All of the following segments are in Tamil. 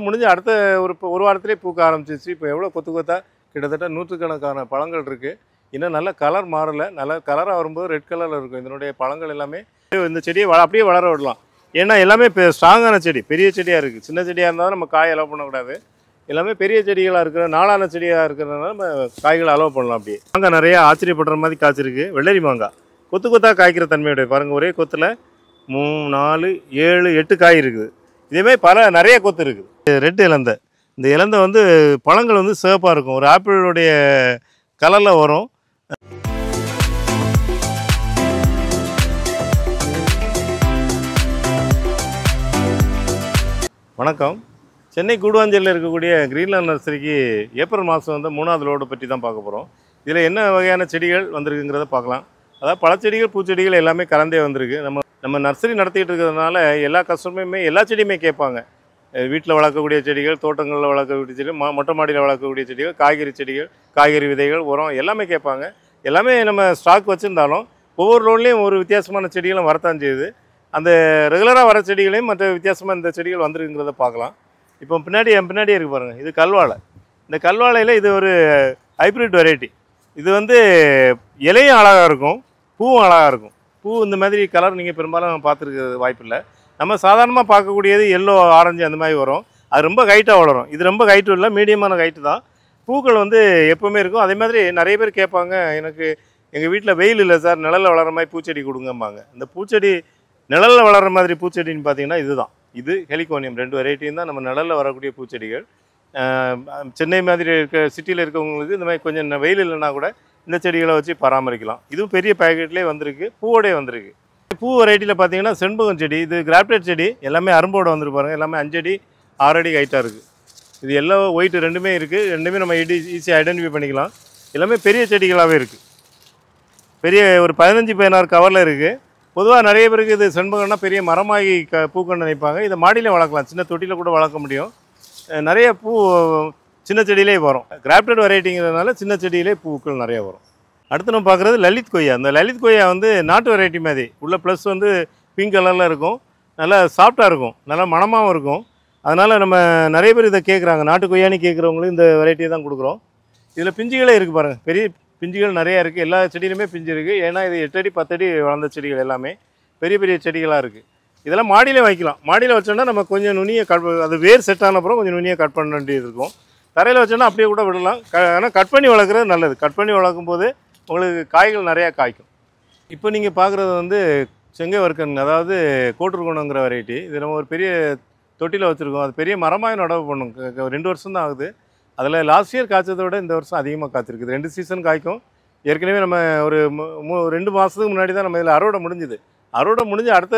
முடிஞ்சு அடுத்த ஒரு வாரத்திலே பூக்க ஆரம்பிச்சிச்சு. இப்போ எவ்வளோ கொத்து கொத்தா கிட்டத்தட்ட நூற்றுக்கணக்கான பழங்கள் இருக்குது. இன்னும் நல்ல கலர் மாறலை. நல்ல கலராக வரும்போது ரெட் கலரில் இருக்கும். இதனுடைய பழங்கள் எல்லாமே இந்த செடியை அப்படியே வளர விடலாம். ஏன்னா எல்லாமே இப்போ ஸ்ட்ராங்கான செடி, பெரிய செடியாக இருக்குது. சின்ன செடியாக இருந்தாலும் நம்ம காய் அலோவ் பண்ணக்கூடாது. எல்லாமே பெரிய செடிகளாக இருக்கிற நாளான செடியாக இருக்கிறதுனால நம்ம காய்களை அலோவ் பண்ணலாம். அப்படியே மாங்காய் நிறையா ஆச்சரியப்படுற மாதிரி காய்ச்சிருக்கு. வெள்ளரி மாங்காய் கொத்து கொத்தாக காய்க்கிற தன்மையுடைய பாருங்கள். ஒரே கொத்தில் 3, 4, 7, 8 காய் இருக்குது. இதேமாதிரி நிறைய கொத்து இருக்குது. ரெட் இலந்தை, இந்த இலந்தை வந்து பழங்கள் வந்து சிவப்பாக இருக்கும். ஒரு ஆப்பிளுடைய கலரில் வரும். வணக்கம். சென்னை கூடுவாஞ்சேரியில் இருக்கக்கூடிய கிரீன்லேண்ட் நர்சரிக்கு ஏப்ரல் மாதம் வந்து 3வது லோடு பற்றி தான் பார்க்க போகிறோம். இதில் என்ன வகையான செடிகள் வந்திருக்குங்கிறத பார்க்கலாம். அதாவது பழச்செடிகள், பூச்செடிகள் எல்லாமே கலந்தே வந்திருக்கு. நம்ம நர்சரி நடத்திக்கிட்டு இருக்கிறதுனால எல்லா கஸ்டமருமே எல்லா செடியுமே கேட்பாங்க. வீட்டில் வளர்க்கக்கூடிய செடிகள், தோட்டங்களில் வளர்க்கக்கூடிய செடிகள், மொட்டை மாடியில் வளர்க்கக்கூடிய செடிகள், காய்கறி செடிகள், காய்கறி விதைகள், உரம் எல்லாமே கேட்பாங்க. எல்லாமே நம்ம ஸ்டாக் வச்சுருந்தாலும் ஒவ்வொரு லோன்லேயும் ஒரு வித்தியாசமான செடிகளும் வரத்தான் செய்யுது. அந்த ரெகுலராக வர செடிகளையும் மற்ற வித்தியாசமாக இந்த செடிகள் வந்துருக்குங்கிறத பார்க்கலாம். இப்போ என் பின்னாடியே இருக்குது பாருங்கள். இது கல்வாழை. இந்த கல்வாழையில் இது ஒரு ஹைப்ரிட் வெரைட்டி. இது வந்து இலையும் அழகாக இருக்கும், பூவும் அழகாக இருக்கும். பூ இந்த மாதிரி கலர் நீங்கள் பெரும்பாலும் பார்த்துருக்க வாய்ப்பில்லை. நம்ம சாதாரணமாக பார்க்கக்கூடியது எல்லோ, ஆரஞ்சு அந்த மாதிரி வரும். அது ரொம்ப ஹைட்டாக வளரும். இது ரொம்ப ஹைட்டும் இல்லை, மீடியமான ஹைட்டு தான். பூக்கள் வந்து எப்போவுமே இருக்கும். அதே மாதிரி நிறைய பேர் கேட்பாங்க, எனக்கு எங்கள் வீட்டில் வெயில் இல்லை சார், நிழலில் வளர்கிற மாதிரி பூச்செடி கொடுங்கம்பாங்க. இந்த பூச்செடி நிழலில் வளர்கிற மாதிரி பூச்செடின்னு பார்த்தீங்கன்னா இதுதான். இது ஹெலிகோனியம். 2 வெரைட்டியும் தான் நம்ம நிழலில் வரக்கூடிய பூச்செடிகள். சென்னை மாதிரி சிட்டியில் இருக்கவங்களுக்கு இந்த மாதிரி கொஞ்சம் வெயில் இல்லைன்னா கூட இந்த செடிகளை வச்சு பராமரிக்கலாம். இதுவும் பெரிய பேக்கெட்லேயே வந்திருக்கு, பூவோடே வந்திருக்கு. பூ வெரைட்டியில் பார்த்தீங்கன்னா செண்பகம் செடி, இது கிராப்டட் செடி, எல்லாமே அரும்போடு வந்துருப்பாருங்க. எல்லாமே 5 அடி 6 அடி ஹைட்டாக இருக்குது. இது எல்லோ ஒயிட் ரெண்டுமே இருக்குது. ரெண்டுமே நம்ம ஈஸியாக ஐடென்டிஃபை பண்ணிக்கலாம். எல்லாமே பெரிய செடிகளாகவே இருக்குது. பெரிய ஒரு 15-16 கவரில் இருக்குது. பொதுவாக நிறைய பேருக்கு இது செண்பகம்னா பெரிய மரமாகி பூக்கன்னு நினைப்பாங்க. இதை மாடியில் வளர்க்கலாம், சின்ன தொட்டியில் கூட வளர்க்க முடியும். நிறைய பூ சின்ன செடியிலே வரும். கிராப்டட் வெரைட்டிங்கிறதுனால சின்ன செடியிலே பூக்கள் நிறைய வரும். அடுத்து நம்ம பார்க்குறது லலித் கொய்யா. இந்த லலித் கொய்யா வந்து நாட்டு வெரைட்டி மாதிரி உள்ள ப்ளஸ் வந்து பிங்க் கலரில் இருக்கும். நல்லா சாஃப்டாக இருக்கும், நல்லா மணமாகவும் இருக்கும். அதனால் நம்ம நிறைய பேர் இதை கேட்குறாங்க. நாட்டு கொய்யானி கேட்குறவங்களுக்கு இந்த வெரைட்டியை தான் கொடுக்குறோம். இதில் பிஞ்சுகளே இருக்குது பாருங்கள். பெரிய பிஞ்சுகள் நிறையா இருக்குது. எல்லா செடியிலுமே பிஞ்சு இருக்குது. ஏன்னா இது 8 அடி 10 அடி வளர்ந்த செடிகள் எல்லாமே பெரிய பெரிய செடிகளாக இருக்குது. இதெல்லாம் மாடியிலே வைக்கலாம். மாடியில் வச்சோன்னா நம்ம கொஞ்சம் நுனியை அது வேர் செட் ஆன அப்புறம் கொஞ்சம் நுனியை கட் பண்ண வேண்டியது இருக்கும். தரையில் வச்சோன்னா அப்படியே கூட விடலாம். ஆனால் கட் பண்ணி வளர்க்குறது நல்லது. கட் பண்ணி வளர்க்கும் போது உங்களுக்கு காய்கள் நிறையா காய்க்கும். இப்போ நீங்கள் பார்க்குறது வந்து செங்கை வர்க்கன், அதாவது கோட்டுருக்கணுங்கிற வெரைட்டி. இது நம்ம ஒரு பெரிய தொட்டியில் வச்சுருக்கோம். அது பெரிய மரமாக நடவு பண்ணும். 2 வருஷம் தான் ஆகுது. அதில் லாஸ்ட் இயர் காய்ச்சதை விட இந்த வருஷம் அதிகமாக காய்ச்சிருக்குது. 2 சீசன் காய்க்கும். ஏற்கனவே நம்ம ஒரு 2 மாதத்துக்கு முன்னாடி தான் நம்ம இதில் அறுவடை முடிஞ்சுது. அறுவடை முடிஞ்சு அடுத்த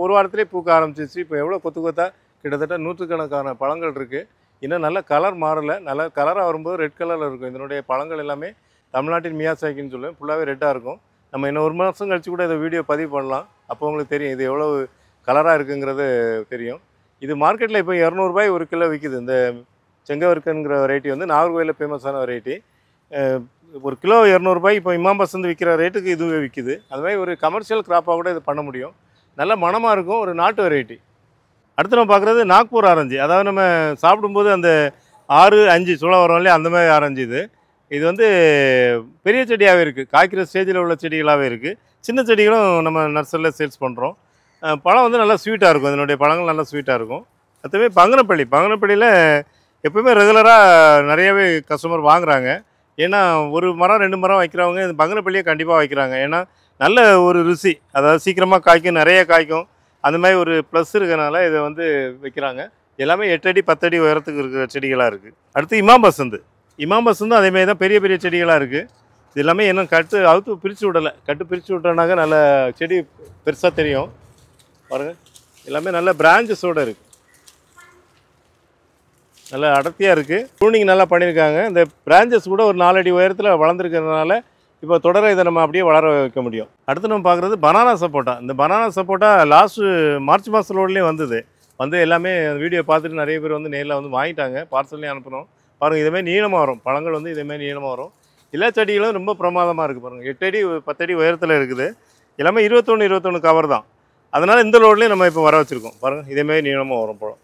ஒரு வாரத்திலே பூக்க ஆரம்பிச்சிச்சு. இப்போ எவ்வளோ கொத்து கொத்தா கிட்டத்தட்ட நூற்றுக்கணக்கான பழங்கள் இருக்குது. இன்னும் நல்ல கலர் மாறலை. நல்ல கலராக வரும்போது ரெட் கலரில் இருக்கும். இதனுடைய பழங்கள் எல்லாமே தமிழ்நாட்டின் மியாசாக்கின்னு சொல்லுவேன். ஃபுல்லாகவே ரெட்டாக இருக்கும். நம்ம இன்னும் 1 மாதம் கழிச்சு கூட இதை வீடியோ பதிவு பண்ணலாம். அப்போ உங்களுக்கு தெரியும் இது எவ்வளோ கலராக இருக்குங்கிறது தெரியும். இது மார்க்கெட்டில் இப்போ 200 ரூபாய் ஒரு கிலோ விற்கிது. இந்த செங்கவர்க்கன்கிற வெரைட்டி வந்து நாகர்கோயிலில் ஃபேமஸான வெரைட்டி. ஒரு கிலோ 200 ரூபாய். இப்போ இமாம் பசந்த் விற்கிற ரேட்டுக்கு இதுவே விற்கிது. அது மாதிரி ஒரு கமர்ஷியல் கிராப்பாக கூட இது பண்ண முடியும். நல்ல மணமாக இருக்கும். ஒரு நாட்டு வெரைட்டி. அடுத்து நம்ம பார்க்குறது நாக்பூர் ஆரஞ்சு. அதாவது நம்ம சாப்பிடும்போது அந்த 6, 5 சுளை வரும் இல்லையா, அந்த மாதிரி ஆரஞ்சு இது. இது வந்து பெரிய செடியாகவே இருக்குது. காய்க்கிற ஸ்டேஜில் உள்ள செடிகளாகவே இருக்குது. சின்ன செடிகளும் நம்ம நர்சரியில் சேல்ஸ் பண்ணுறோம். பழம் வந்து நல்லா ஸ்வீட்டாக இருக்கும். இதனுடைய பழங்கள் நல்லா ஸ்வீட்டாக இருக்கும். அதுவே பங்கனப்பள்ளியில் எப்போவுமே ரெகுலராக நிறையவே கஸ்டமர் வாங்குகிறாங்க. ஏன்னா ஒரு மரம் 2 மரம் வைக்கிறவங்க இந்த பங்கனப்பள்ளியை கண்டிப்பாக வைக்கிறாங்க. ஏன்னா நல்ல ஒரு ருசி, அதாவது சீக்கிரமாக காய்க்கும், நிறைய காய்க்கும், அந்த மாதிரி ஒரு ப்ளஸ் இருக்கிறனால இதை வந்து வைக்கிறாங்க. எல்லாமே 8 அடி 10 அடி உயரத்துக்கு இருக்கிற செடிகளாக இருக்குது. அடுத்து இமாம் பசந்தும் அதேமாதிரி தான் பெரிய பெரிய செடிகளாக இருக்குது. இது எல்லாமே இன்னும் அவுத்து பிரித்து விடலை. பிரித்து விட்டோன்னாக்க நல்ல செடி பெருசாக தெரியும் பாருங்கள். எல்லாமே நல்ல பிரான்ச்சஸோடு இருக்குது. நல்லா அடர்த்தியாக இருக்குது. ப்ரூனிங் நல்லா பண்ணியிருக்காங்க. இந்த பிரான்ச்சஸ் கூட ஒரு 4 அடி உயரத்தில் வளர்ந்துருக்கிறதுனால இப்போ தொடர இதை நம்ம அப்படியே வளர வைக்க முடியும். அடுத்து நம்ம பார்க்குறது பனானா சப்போட்டா. இந்த பனானா சப்போட்டா லாஸ்ட்டு மார்ச் மாதம் ரோட்லேயே வந்து எல்லாமே வீடியோ பார்த்துட்டு நிறைய பேர் வந்து நேரில் வந்து வாங்கிட்டாங்க. பார்சல்லையும் அனுப்புகிறோம். பாருங்கள், இதேமாதிரி நீளமாக வரும். பழங்கள் வந்து இதேமாதிரி நீளமாக வரும். எல்லா செடிகளும் ரொம்ப பிரமாதமாக இருக்குது பாருங்கள். 8 அடி 10 அடி உயரத்தில் இருக்குது. எல்லாமே 21 கவர் தான். அதனால் இந்த லோட்லேயும் நம்ம இப்போ வர வச்சுருக்கோம் பாருங்கள். இதேமாதிரி நீளமாக வரும் பழம்.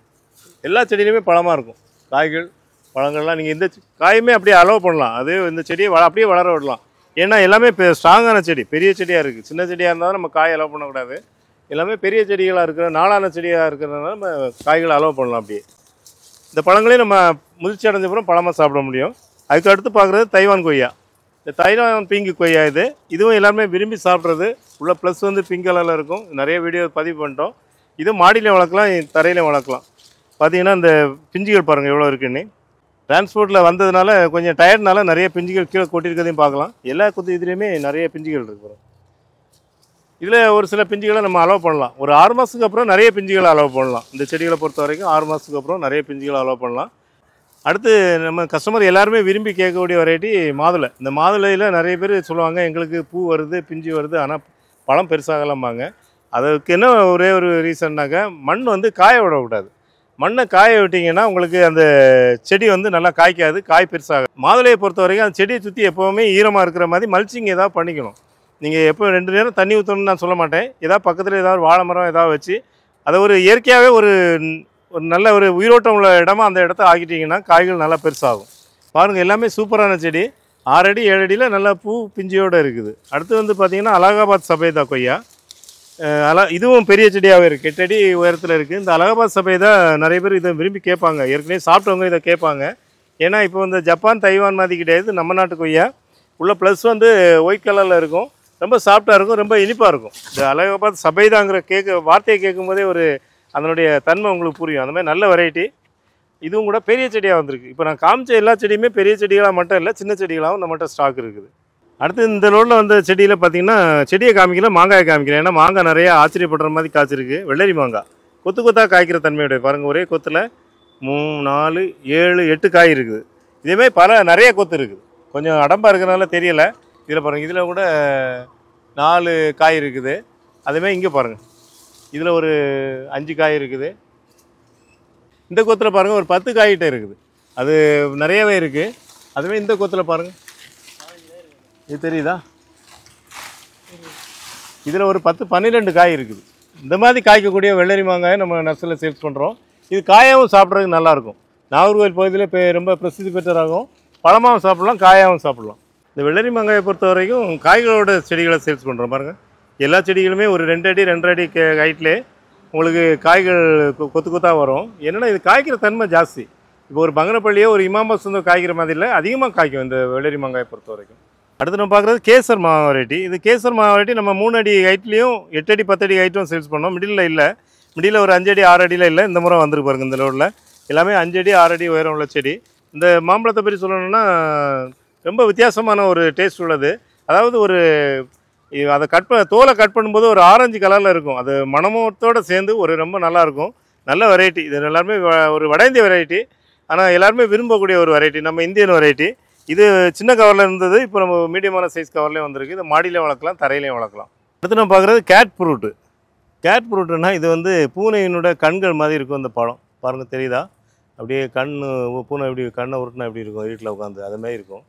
எல்லா செடியிலுமே பழமாக இருக்கும். காய்கள் பழங்கள்லாம் நீங்கள் இந்த காயுமே அப்படியே அலோவ் பண்ணலாம். அது இந்த செடியை அப்படியே வளர விடலாம். ஏன்னா எல்லாமே இப்போ ஸ்ட்ராங்கான செடி, பெரிய செடியாக இருக்குது. சின்ன செடியாக இருந்தாலும் நம்ம காய் அலோவ் பண்ணக்கூடாது. எல்லாமே பெரிய செடிகளாக இருக்கிற நாளான செடியாக இருக்கிறதுனால நம்ம காய்களை அலோவ் பண்ணலாம். அப்படியே இந்த பழங்களையும் நம்ம முதிர்ச்சி அடைஞ்சப்புறம் பழமாக சாப்பிட முடியும். அதுக்கு அடுத்து பார்க்குறது தைவான் கொய்யா. இந்த தைவான் பிங்கு கொய்யா இதுவும் எல்லாருமே விரும்பி சாப்பிட்றது. உள்ள ப்ளஸ் வந்து பிங்க் கலரில் இருக்கும். நிறைய வீடியோ பதிவு பண்ணிட்டோம். இது மாடியிலையும் வளர்க்கலாம், தரையிலையும் வளர்க்கலாம். பார்த்தீங்கன்னா இந்த பிஞ்சுகள் பாருங்கள் எவ்வளோ இருக்குன்னு. டிரான்ஸ்போர்ட்டில் வந்ததுனால கொஞ்சம் டயர்ட்னால நிறைய பிஞ்சுகள் கீழே கொட்டியிருக்கிறதையும் பார்க்கலாம். எல்லா இதுலேயுமே நிறைய பிஞ்சுகள் இருக்கு. இதில் ஒரு சில பிஞ்சுகளை நம்ம அலோவ் பண்ணலாம். ஒரு 6 மாதத்துக்கு அப்புறம் நிறைய பிஞ்சுகளை அலோவ் பண்ணலாம். இந்த செடிகளை பொறுத்த வரைக்கும் 6 மாதத்துக்கு அப்புறம் நிறைய பிஞ்சுகளை அலோவ் பண்ணலாம். அடுத்து நம்ம கஸ்டமர் எல்லாருமே விரும்பி கேட்கக்கூடிய வெரைட்டி மாதுளை. இந்த மாதுளையில் நிறைய பேர் சொல்லுவாங்க, எங்களுக்கு பூ வருது, பிஞ்சு வருது, ஆனால் பழம் பெருசாகலாமாங்க. அதுக்கு என்ன ஒரே ஒரு ரீசன்னாக்கா, மண் வந்து காய விடக்கூடாது. மண்ணை காய விட்டிங்கன்னா உங்களுக்கு அந்த செடி வந்து நல்லா காய்க்காது, காய் பெருசாக. மாதுளையை பொறுத்த வரைக்கும் அந்த செடியை சுற்றி எப்போவுமே ஈரமாக இருக்கிற மாதிரி மல்ச்சிங் ஏதாவது பண்ணிக்கணும். நீங்கள் எப்போ 2 நேரம் தண்ணி ஊற்றணும்னு நான் சொல்ல மாட்டேன். ஏதாவது பக்கத்தில் ஏதாவது வாழை மரம் ஏதாவது வச்சு அதை ஒரு இயற்கையாகவே ஒரு நல்ல ஒரு உயிரோட்டம் உள்ள இடமா அந்த இடத்த ஆக்கிட்டிங்கன்னா காய்கள் நல்லா பெருசாகும். பாருங்கள் எல்லாமே சூப்பரான செடி. 6 அடி 7 அடியில் நல்லா பூ பிஞ்சியோடு இருக்குது. அடுத்து வந்து பார்த்திங்கன்னா அலகாபாத் சபேதா கொய்யா. இதுவும் பெரிய செடியாகவே இருக்குது. 8 அடி உயரத்தில் இருக்குது. இந்த அலகாபாத் சபேதா நிறைய பேர் இதை விரும்பி கேட்பாங்க. ஏற்கனவே சாப்பிட்டவங்க இதை கேட்பாங்க. ஏன்னா இப்போ இந்த ஜப்பான் தைவான் மாதிரி கிடையாது, நம்ம நாட்டு கொய்யா. உள்ள ப்ளஸ் வந்து ஒயிட் கலரில் இருக்கும், ரொம்ப சாஃப்டாக இருக்கும், ரொம்ப இனிப்பாக இருக்கும். இந்த அலகாபாத் சபேதாங்கிற வார்த்தையை கேட்கும்போதே ஒரு அதனுடைய தன்மை உங்களுக்கு புரியும். அந்த மாதிரி நல்ல வெரைட்டி. இதுவும் கூட பெரிய செடியாக வந்திருக்கு. இப்போ நான் காமிச்ச எல்லா செடியுமே பெரிய செடிகளாக மட்டும் இல்லை, சின்ன செடிகளாகவும் நம்மகிட்ட ஸ்டாக் இருக்குது. அடுத்து இந்த ரோட்டில் வந்த செடியில் பார்த்திங்கன்னா செடியை காமிக்கல, மாங்காயை காமிக்கல. ஏன்னா மாங்காய் நிறையா ஆச்சரியப்படுற மாதிரி காய்ச்சிருக்கு. வெள்ளரி மாங்காய் கொத்து கொத்தாக காய்க்கிற தன்மையுடைய பாருங்கள். ஒரே கொத்தில் 3 4 7 8 காய் இருக்குது. இதேமாதிரி நிறைய கொத்து இருக்குது. கொஞ்சம் அடம்பாக இருக்கிறனால தெரியலை. இதில் பாருங்கள், இதில் கூட 4 காய் இருக்குது. அதேமாதிரி இங்கே பாருங்கள், இதில் ஒரு 5 காய் இருக்குது. இந்த கொத்தில் பாருங்கள் ஒரு 10 காய்கிட்ட இருக்குது. அது நிறையவே இருக்குது. அதுமாதிரி இந்த கொத்தில் பாருங்கள், இது தெரியுதா, இதில் ஒரு 10 12 காய் இருக்குது. இந்த மாதிரி காய்க்கக்கூடிய வெள்ளரி மாங்காயை நம்ம நர்சரியில் சேல்ஸ் பண்ணுறோம். இது காயாகவும் சாப்பிட்றதுக்கு நல்லாயிருக்கும். நாகர்கோவில் பகுதியில் இப்போ ரொம்ப பிரசித்தி பெற்றதாகும். பழமாகவும் சாப்பிட்லாம், காயாகவும் சாப்பிட்லாம். இந்த வெள்ளரி மாங்காயை பொறுத்த வரைக்கும் காய்களோட செடிகளை சேல்ஸ் பண்ணுறோம் பாருங்கள். எல்லா செடிகளுமே ஒரு 2 அடி 2.5 அடி ஹைட்லே உங்களுக்கு காய்கள் கொத்து கொத்தாக வரும். என்னென்னா இது காய்க்கிற தன்மை ஜாஸ்தி. இப்போ ஒரு பங்கனப்பள்ளியோ ஒரு இமாம்பஸ் காய்க்கிற மாதிரி இல்லை, அதிகமாக காய்க்கும் இந்த வெள்ளரி மாங்காயை பொறுத்த வரைக்கும். அடுத்து நம்ம பார்க்குறது கேசர் மா வெரைட்டி. இது கேசர் மா வெரைட்டி நம்ம 3 அடி ஹைட்லேயும் 8 அடி 10 அடி ஹைட்டும் சேல்ஸ் பண்ணோம். மிடில் இல்லை, மிடில் ஒரு 5 அடி 6 அடியில் இல்லை. இந்த முறை வந்துருக்கு பாருங்கள். இந்த ரோடில் எல்லாமே 5 அடி 6 அடி உயரம் உள்ள செடி. இந்த மாம்பழத்தை பற்றி சொல்லணும்னா ரொம்ப வித்தியாசமான ஒரு டேஸ்ட் உள்ளது. அதாவது அதை தோலை கட் பண்ணும்போது ஒரு ஆரஞ்சு கலரில் இருக்கும். அது மணமத்தோடு சேர்ந்து ரொம்ப நல்லாயிருக்கும். நல்ல வெரைட்டி. இது எல்லாருமே ஒரு வட இந்திய வெரைட்டி, ஆனால் எல்லாருமே விரும்பக்கூடிய ஒரு வெரைட்டி. நம்ம இந்தியன் வெரைட்டி. இது சின்ன கவரில் இருந்தது, இப்போ நம்ம மீடியமான சைஸ் கவர்லேயும் வந்திருக்கு. இது மாடியிலையும் வளர்க்கலாம், தரையிலையும் வளர்க்கலாம். அடுத்து நம்ம பார்க்குறது கேட் ஃப்ரூட்டு. கேட் ஃப்ரூட்டுன்னா இது பூனையினோட கண்கள் மாதிரி இருக்கும். இந்த பழம் பாருங்கள், தெரியுதா? அப்படியே பூனை எப்படி கண்ணை உருட்டினா எப்படி இருக்கும் வீட்டில் உட்காந்து, அது மாதிரி இருக்கும்.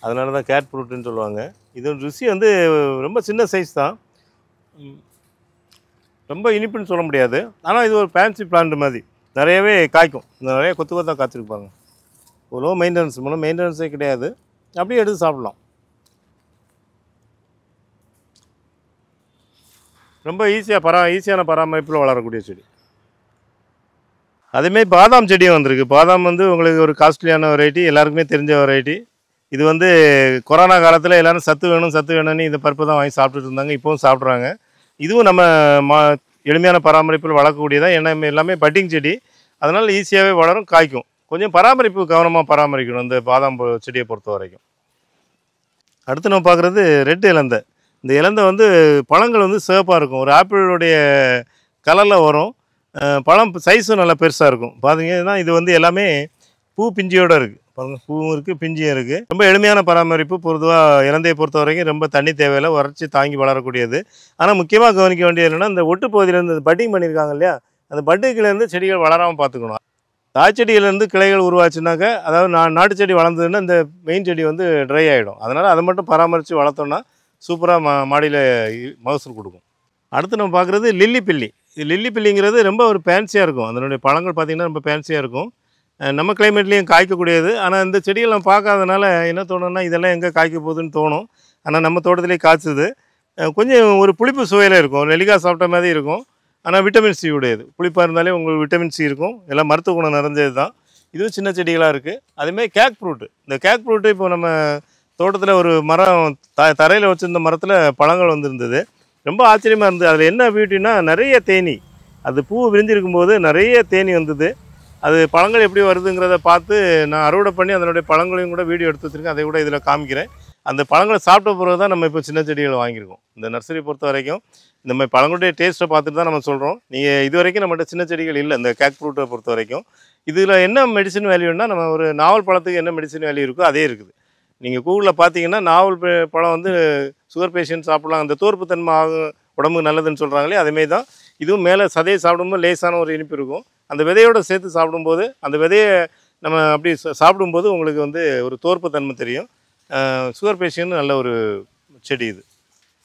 அதனால தான் கேட் ஃப்ரூட்டுன்னு சொல்லுவாங்க. இது ருசி ரொம்ப சின்ன சைஸ் தான், ரொம்ப இனிப்புன்னு சொல்ல முடியாது. ஆனால் இது ஒரு ஃபேன்சி பிளான்ட் மாதிரி நிறையவே காய்க்கும். நிறைய கொத்து கொத்தாக காய்ச்சிருப்பாங்க. லோ மெயின்டெனன்ஸ், மெயின்டெனன்ஸே கிடையாது, அப்படியே எடுத்து சாப்பிட்லாம். ரொம்ப ஈஸியான பராமரிப்பில் வளரக்கூடிய செடி. அதேமாதிரி பாதாம் செடியும் வந்திருக்கு. பாதாம் உங்களுக்கு ஒரு காஸ்ட்லியான வெரைட்டி, எல்லாருக்குமே தெரிஞ்ச வெரைட்டி. இது கொரோனா காலத்தில் எல்லோரும் சத்து வேணும்னு இந்த பருப்பு தான் வாங்கி சாப்பிட்டுட்டு இருந்தாங்க. இப்போவும் சாப்பிட்றாங்க. இதுவும் நம்ம எளிமையான பராமரிப்பில் வளர்க்கக்கூடியதான். ஏன்னா எல்லாமே பட்டிங் செடி, அதனால் ஈஸியாகவே வளரும், காய்க்கும். கொஞ்சம் கவனமாக பராமரிக்கணும் இந்த பாதாம் செடியை பொறுத்த வரைக்கும். அடுத்து நம்ம பார்க்குறது ரெட் இலந்தை. இந்த இலந்தை பழங்கள் சிவப்பாக இருக்கும். ஒரு ஆப்பிளுடைய கலரில் வரும். பழம் சைஸும் நல்லா பெருசாக இருக்கும். பார்த்தீங்கன்னா இது எல்லாமே பூ பிஞ்சியோடு இருக்குது. பாருங்கள், பூவும் இருக்குது, பிஞ்சியும் இருக்குது. ரொம்ப எளிமையான பராமரிப்பு. பொதுவாக இலந்தையை பொறுத்த வரைக்கும் ரொம்ப தண்ணி தேவையில்லை, உரைச்சி தாங்கி வளரக்கூடியது. ஆனால் முக்கியமாக கவனிக்க வேண்டியது என்னென்னா, இந்த ஒட்டு பகுதியிலேருந்து பட்டிங் பண்ணியிருக்காங்க இல்லையா, அந்த பட்டுக்கிலேருந்து செடிகள் வளராமல் பார்த்துக்கணும். தாய்ச்செடியிலேருந்து கிளைகள் உருவாச்சுனாக்க, அதாவது நாட்டு செடி வளர்ந்ததுன்னா இந்த மெயின் செடி ட்ரை ஆகிடும். அதனால் அதை மட்டும் பராமரித்து வளர்த்தோன்னா சூப்பராக மாடியில் மகசூல் கொடுக்கும். அடுத்து நம்ம பார்க்குறது லில்லி பில்லி. லில்லி பில்லிங்கிறது ரொம்ப ஒரு ஃபேன்சியாக இருக்கும். அதனுடைய பழங்கள் பார்த்திங்கன்னா ரொம்ப ஃபேன்சியாக இருக்கும். நம்ம கிளைமேட்லேயும் காய்க்கக்கூடியது. ஆனால் இந்த செடிகள் நம்ம பார்க்காதனால என்ன தோணுன்னா இதெல்லாம் எங்கே காய்க்க போகுதுன்னு தோணும். ஆனால் நம்ம தோட்டத்திலே காய்ச்சுது. கொஞ்சம் ஒரு புளிப்பு சுவையில் இருக்கும். நெல்லிக்காய் சாப்பிட்ட மாதிரி இருக்கும். ஆனால் விட்டமின் சி உடையது. புளிப்பாக இருந்தாலே உங்களுக்கு விட்டமின் சி இருக்கும். எல்லாம் மருத்துவ குணம் நிறைஞ்சது தான். இதுவும் சின்ன செடிகளாக இருக்குது. அதேமாதிரி கேக் ஃப்ரூட்டு. இந்த கேக் ஃப்ரூட்டு இப்போ நம்ம தோட்டத்தில் ஒரு மரம் தரையில் வச்சுருந்த மரத்தில் பழங்கள் வந்திருந்தது. ரொம்ப ஆச்சரியமாக இருந்தது. அதில் என்ன பியூட்டின்னா நிறைய தேனீ. அது பூ விரிஞ்சிருக்கும்போது நிறைய தேனீ வந்தது. அது பழங்கள் எப்படி வருதுங்கிறத பார்த்து நான் அறுவடை பண்ணி அதனுடைய பழங்களையும் கூட வீடியோ எடுத்து வச்சுருக்கேன். அதை கூட இதில் காமிக்கிறேன். அந்த பழங்களை சாப்பிட்ட பிறகு தான் நம்ம இப்போ சின்ன செடிகள் வாங்கியிருக்கோம். இந்த நர்சரி பொறுத்த வரைக்கும் இந்த மாதிரி பழங்களுடைய டேஸ்ட்டை பார்த்துட்டு தான் நம்ம சொல்கிறோம். நீங்கள் இது வரைக்கும் நம்மகிட்ட சின்ன செடிகள் இல்லை இந்த கேக் ஃப்ரூட்டை பொறுத்த வரைக்கும். இதில் என்ன மெடிசின் வேல்யூன்னா நம்ம ஒரு நாவல் பழத்துக்கு என்ன மெடிசின் வேல்யூ இருக்கோ அதே இருக்குது. நீங்கள் கூகுளில் பார்த்தீங்கன்னா நாவல் பழம் வந்து சுகர் பேஷண்ட் சாப்பிட்லாம், அந்த தோற்பு தன்மை ஆகும், உடம்புக்கு நல்லதுன்னு சொல்கிறாங்களே அதேமாரி தான் இதுவும். மேலே சதையை சாப்பிடும்போது லேசான ஒரு இனிப்பு இருக்கும். அந்த விதையோடு சேர்த்து சாப்பிடும்போது அந்த விதையை நம்ம அப்படி சாப்பிடும்போது உங்களுக்கு வந்து ஒரு தோற்பு தன்மை தெரியும். சுகர் பேஷண்ட் நல்ல ஒரு செடி இது.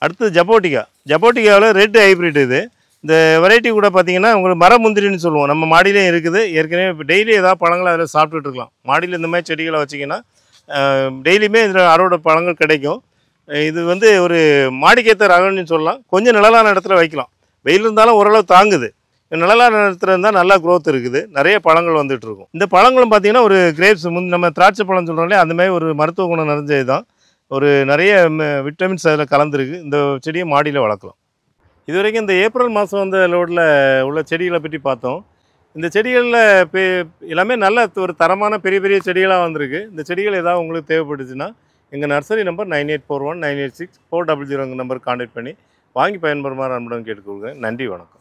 அடுத்தது ஜப்போட்டிகா. ஜப்போட்டிகாவில் ரெட் ஹைப்ரிட் இது. இந்த வெரைட்டி கூட பார்த்திங்கன்னா உங்களுக்கு மர முந்திரின்னு சொல்லுவோம். நம்ம மாடியிலையும் இருக்குது. ஏற்கனவே இப்போ டெய்லி ஏதாவது பழங்களை அதில் சாப்பிட்டுட்டு இருக்கலாம். மாடியில் இந்த மாதிரி செடிகளை வச்சிங்கன்னா டெய்லியுமே இதில் அறுவடை பழங்கள் கிடைக்கும். இது வந்து ஒரு மாடிக்கேற்ற ரகம்னு சொல்லலாம். கொஞ்சம் நிழலான இடத்துல வைக்கலாம். வெயில் இருந்தாலும் ஓரளவு தாங்குது. நிழலான இடத்துல இருந்தால் நல்லா க்ரோத் இருக்குது. நிறைய பழங்கள் வந்துட்டு இருக்கும். இந்த பழங்களும் பார்த்திங்கன்னா ஒரு கிரேப்ஸ் நம்ம திராட்சை பழம் சொல்கிறோம்லே அந்த மாதிரி ஒரு மருத்துவ குணம் நிறைஞ்சது தான். ஒரு நிறைய விட்டமின்ஸ் அதில் கலந்துருக்கு. இந்த செடியை மாடியில் வளர்க்கலாம். இது வரைக்கும் இந்த ஏப்ரல் மாதம் வந்த லோடில் உள்ள செடிகளை பற்றி பார்த்தோம். இந்த செடிகளில் எல்லாமே நல்ல ஒரு தரமான பெரிய பெரிய செடிகளாக வந்திருக்கு. இந்த செடிகள் ஏதாவது உங்களுக்கு தேவைப்பட்டுச்சுன்னா எங்கள் நர்சரி நம்பர் 9841 986 400 நம்பர் கான்டாக்ட் பண்ணி வாங்கி பயன்பெறுமாறு அன்புடன் கேட்டுக்கொள்கிறேன். நன்றி, வணக்கம்.